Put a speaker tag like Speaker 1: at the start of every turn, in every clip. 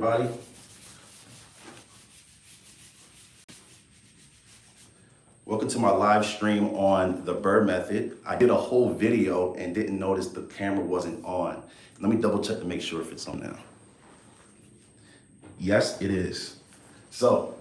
Speaker 1: Everybody, welcome to my live stream on the BRRRR method. I did a whole video and didn't notice the camera wasn't on. Let me double check to make sure if it's on now. Yes, it is. So,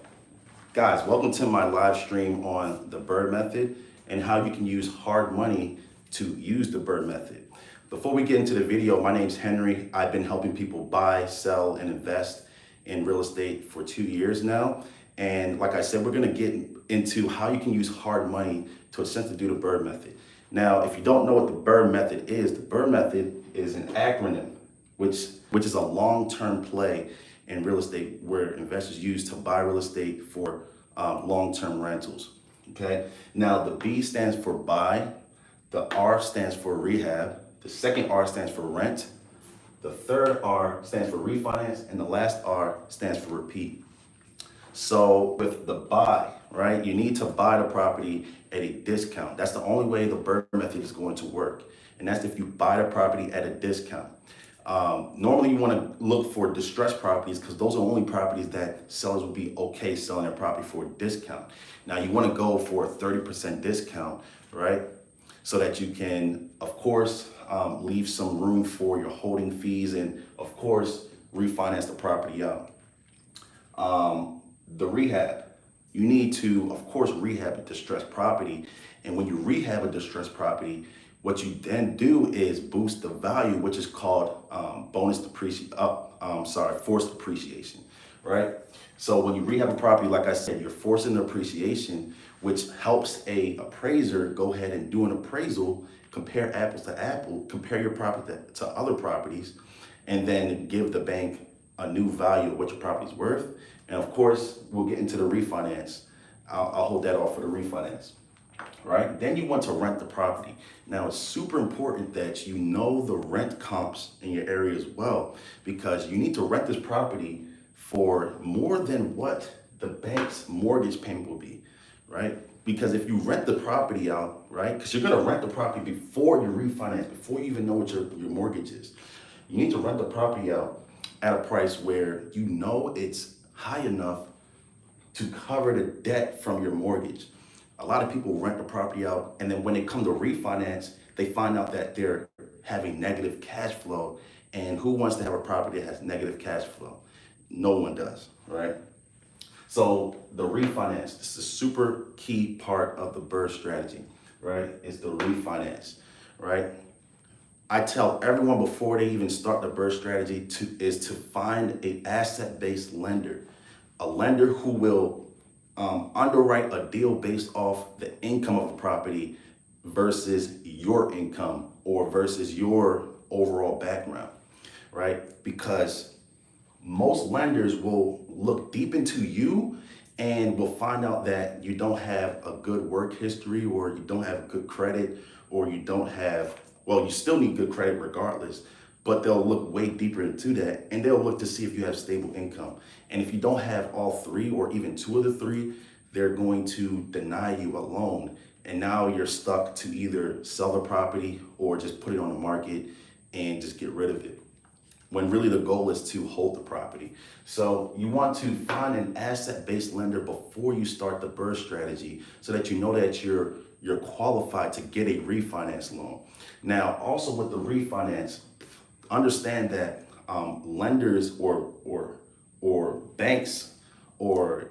Speaker 1: guys, welcome to my live stream on the BRRRR method and how you can use hard money to use the BRRRR method. Before we get into the video, my name's Henry. I've been helping people buy, sell, and invest in real estate for 2 years now. And like I said, we're gonna get into how you can use hard money to essentially do the BRRRR method. Now, if you don't know what the BRRRR method is, the BRRRR method is an acronym, which is a long-term play in real estate where investors use to buy real estate for long-term rentals, okay? Now, the B stands for buy, the R stands for rehab, the second R stands for rent, the third R stands for refinance, and the last R stands for repeat. So with the buy, right, you need to buy the property at a discount. That's the only way the BRRRR method is going to work. And that's if you buy the property at a discount. Normally you want to look for distressed properties because those are only properties that sellers will be okay selling their property for a discount. Now you want to go for a 30% discount, right? So that you can, of course, leave some room for your holding fees and, of course, refinance the property out. The rehab, you need to, of course, rehab a distressed property. And when you rehab a distressed property, what you then do is boost the value, which is called forced appreciation, right? So when you rehab a property, like I said, you're forcing the appreciation, which helps a appraiser go ahead and do an appraisal, compare apples to apples, compare your property to other properties, and then give the bank a new value of what your property is worth. And of course, we'll get into the refinance. I'll hold that off for the refinance, right? Then you want to rent the property. Now, it's super important that you know the rent comps in your area as well, because you need to rent this property for more than what the bank's mortgage payment will be, right? Because if you rent the property out, right, because you're gonna rent the property before you refinance, before you even know what your mortgage is. You need to rent the property out at a price where you know it's high enough to cover the debt from your mortgage. A lot of people rent the property out, and then when they come to refinance, they find out that they're having negative cash flow. And who wants to have a property that has negative cash flow? No one does, right? So the refinance, this is a super key part of the BRRRR strategy, right? It's the refinance, right? I tell everyone before they even start the BRRRR strategy is to find an asset-based lender, a lender who will underwrite a deal based off the income of a property versus your income or versus your overall background, right? Because most lenders will look deep into you and will find out that you don't have a good work history, or you don't have good credit, or you don't have, well, you still need good credit regardless, but they'll look way deeper into that, and they'll look to see if you have stable income. And if you don't have all three or even two of the three, they're going to deny you a loan. And now you're stuck to either sell the property or just put it on the market and just get rid of it, when really the goal is to hold the property. So you want to find an asset-based lender before you start the BRRRR strategy so that you know that you're qualified to get a refinance loan. Now, also with the refinance, understand that lenders or banks or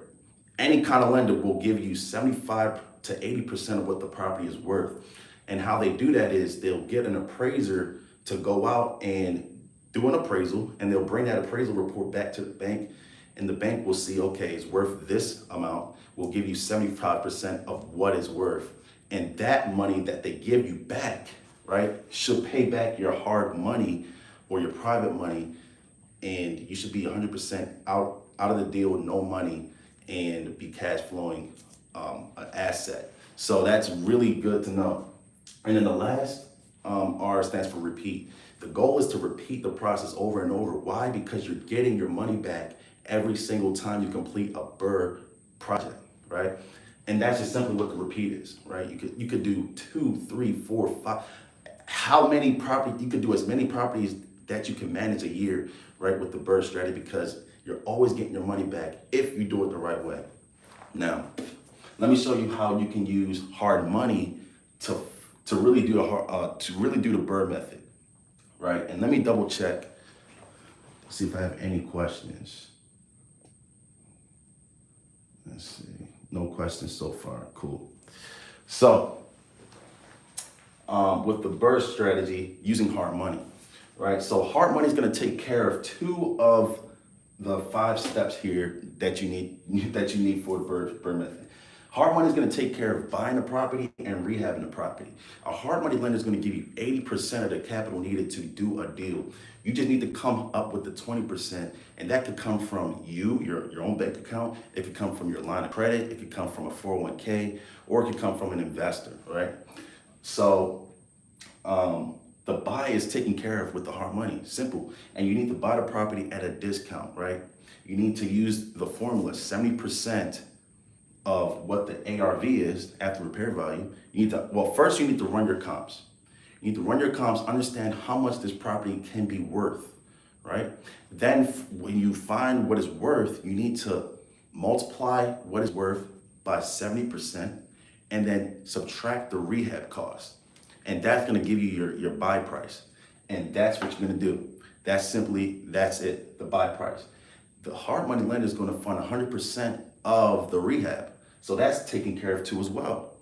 Speaker 1: any kind of lender will give you 75 to 80% of what the property is worth. And how they do that is they'll get an appraiser to go out and do an appraisal, and they'll bring that appraisal report back to the bank, and the bank will see, okay, it's worth this amount. We'll give you 75% of what it's worth. And that money that they give you back, right, should pay back your hard money or your private money, and you should be 100% out of the deal with no money and be cash flowing an asset. So that's really good to know. And then the last R stands for repeat. The goal is to repeat the process over and over. Why? Because you're getting your money back every single time you complete a BRRRR project, right? And that's just simply what the repeat is, right? You could do 2, 3, 4, 5. How many properties? You could do as many properties that you can manage a year, right, with the BRRRR strategy, because You're always getting your money back if you do it the right way. Now, let me show you how you can use hard money to really do the BRRRR method, right? And let me double check, see if I have any questions. Let's see, no questions so far. Cool. So, with the BRRRR strategy, using hard money, right? So hard money is going to take care of 2 of the 5 steps here that you need for the BRRRR method. Hard money is going to take care of buying a property and rehabbing the property. A hard money lender is going to give you 80% of the capital needed to do a deal. You just need to come up with the 20%, and that could come from your own bank account. It could come from your line of credit. It could come from a 401k, or it could come from an investor, right? So the buy is taken care of with the hard money, simple. And you need to buy the property at a discount, right? You need to use the formula, 70% of what the ARV is after repair value. You need to, well, first you need to run your comps. You need to run your comps, understand how much this property can be worth, right? Then when you find what it's worth, you need to multiply what it's worth by 70% and then subtract the rehab cost. And that's gonna give you your buy price. And that's what you're gonna do. That's it, the buy price. The hard money lender is gonna fund 100% of the rehab. So that's taken care of too as well.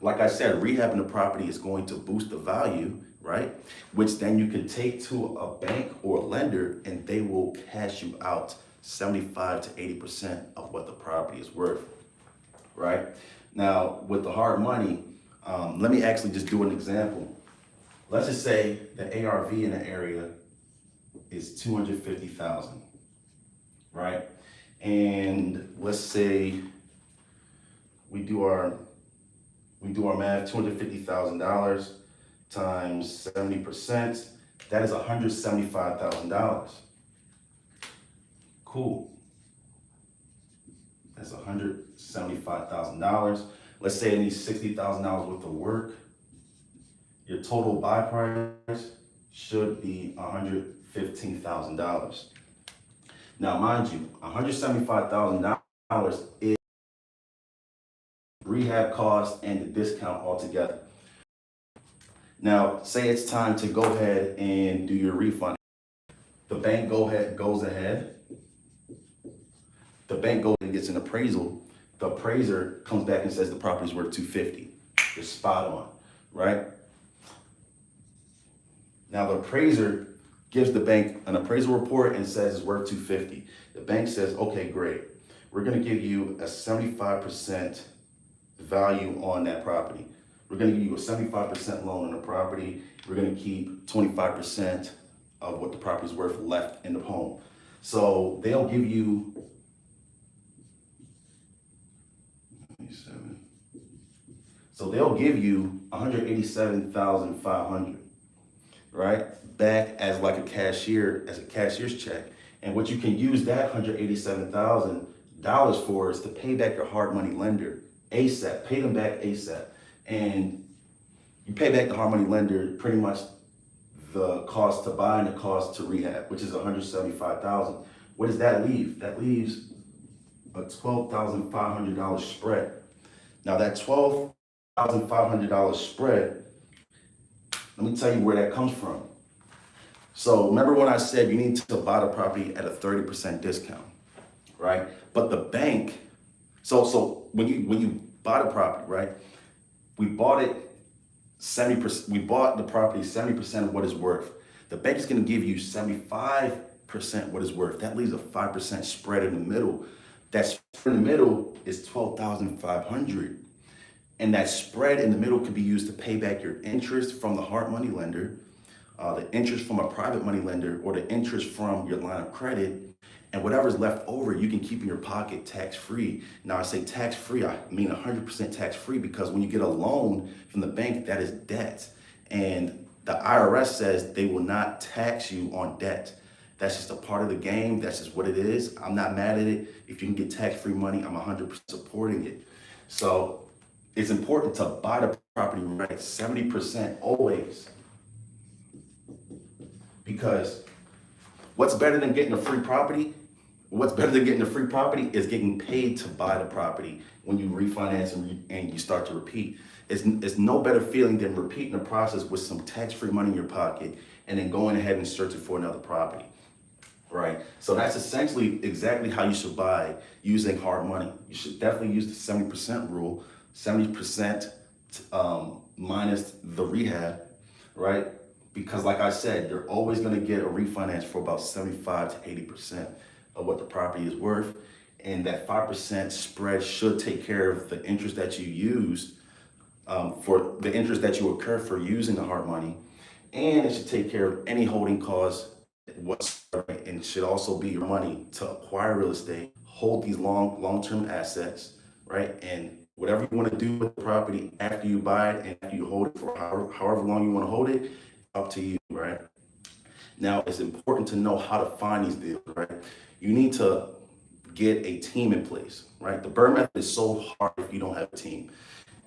Speaker 1: Like I said, rehabbing the property is going to boost the value, right? Which then you can take to a bank or a lender and they will cash you out 75 to 80% of what the property is worth, right? Now, with the hard money, let me actually just do an example. Let's just say the ARV in the area is 250,000, right? And let's say we do our math, $250,000 times 70%, that is $175,000. Cool. That's $175,000. Let's say it needs $60,000 worth of work. Your total buy price should be $115,000. Now, mind you, $175,000 is rehab cost and the discount altogether. Now, say it's time to go ahead and do your refund. The bank goes ahead. The bank goes and gets an appraisal. The appraiser comes back and says the property's worth $250. You're spot on, right? Now the appraiser gives the bank an appraisal report and says it's worth $250. The bank says, okay, great. We're gonna give you a 75% value on that property. We're gonna give you a 75% loan on the property. We're gonna keep 25% of what the property's worth left in the home. So they'll give you, $187,500, right? Back as like a cashier's check. And what you can use that $187,000 for is to pay back your hard money lender ASAP, pay them back ASAP. And you pay back the hard money lender pretty much the cost to buy and the cost to rehab, which is $175,000. What does that leave? That leaves a $12,500 spread. Now that $12,500 spread, let me tell you where that comes from. So remember when I said you need to buy the property at a 30% discount, right? But the bank, so when you buy the property, right? We bought it 70%, we bought the property 70% of what it's worth. The bank is gonna give you 75% what it's worth. That leaves a 5% spread in the middle. That spread in the middle is $12,500. And that spread in the middle could be used to pay back your interest from the hard money lender, the interest from a private money lender, or the interest from your line of credit. And whatever's left over, you can keep in your pocket tax-free. Now I say tax-free, I mean 100% tax-free, because when you get a loan from the bank, that is debt. And the IRS says they will not tax you on debt. That's just a part of the game. That's just what it is. I'm not mad at it. If you can get tax-free money, I'm 100% supporting it. So it's important to buy the property right, 70% always. Because what's better than getting a free property? what's better than getting a free property is getting paid to buy the property when you refinance and you start to repeat. It's no better feeling than repeating the process with some tax-free money in your pocket and then going ahead and searching for another property. Right. So that's essentially exactly how you should buy using hard money. You should definitely use the 70% rule, 70% minus the rehab, right? Because like I said, you're always going to get a refinance for about 75 to 80% of what the property is worth. And that 5% spread should take care of the interest that you use for the interest that you incur for using the hard money. And it should take care of any holding costs whatsoever, and it should also be your money to acquire real estate, hold these long-term assets, right? And whatever you want to do with the property after you buy it and after you hold it for however long you want to hold it, up to you, right? Now, it's important to know how to find these deals, right? You need to get a team in place, right? The BRRRR method is so hard if you don't have a team.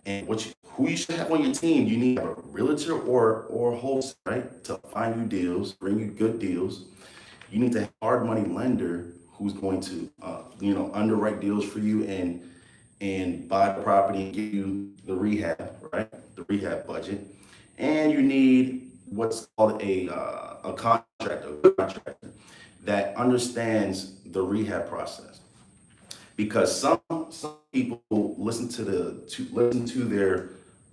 Speaker 1: And who you should have on your team, you need a realtor or a wholesaler, right? To find you deals, bring you good deals. You need to have a hard money lender who's going to, underwrite deals for you and buy the property and give you the rehab, right? The rehab budget. And you need what's called a contractor, a good contractor that understands the rehab process. Because some people listen to their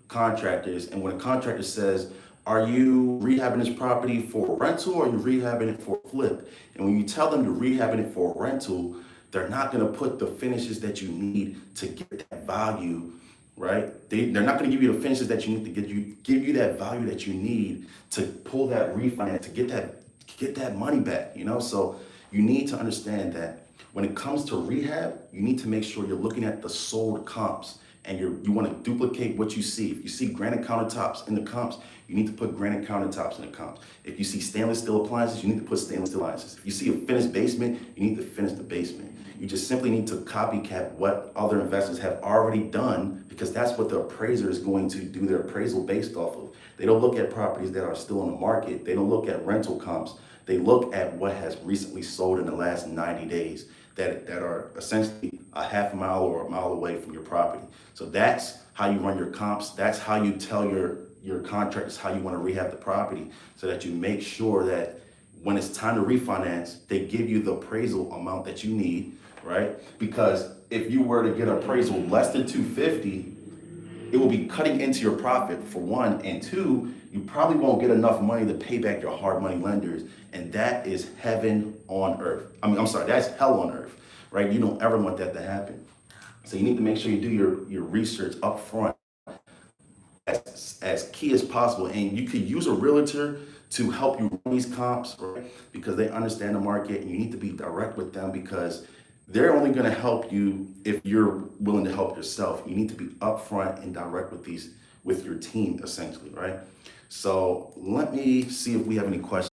Speaker 1: contractors, and when a contractor says, "Are you rehabbing this property for rental or are you rehabbing it for flip?" And when you tell them you're rehabbing it for rental, they're not going to put the finishes that you need to get that value, right? They're not going to give you the finishes that you need to give you that value that you need to pull that refinance to get that money back. So you need to understand that when it comes to rehab, you need to make sure you're looking at the sold comps and you want to duplicate what you see. If you see granite countertops in the comps, you need to put granite countertops in the comps. If you see stainless steel appliances, you need to put stainless steel appliances. If you see a finished basement, you need to finish the basement. You just simply need to copycat what other investors have already done, because that's what the appraiser is going to do their appraisal based off of. They don't look at properties that are still on the market. They don't look at rental comps. They look at what has recently sold in the last 90 days that are essentially a half mile or a mile away from your property. So that's how you run your comps. That's how you tell your contractors how you want to rehab the property, so that you make sure that when it's time to refinance, they give you the appraisal amount that you need, right? Because if you were to get an appraisal less than 250, it will be cutting into your profit, for one, and two, you probably won't get enough money to pay back your hard money lenders, and that is heaven on earth. I'm sorry, that's hell on earth, right? You don't ever want that to happen. So you need to make sure you do your research up front as key as possible, and you could use a realtor to help you run these comps, right? Because they understand the market, and you need to be direct with them, because they're only going to help you if you're willing to help yourself. You need to be upfront and direct with your team, essentially, right? So let me see if we have any questions.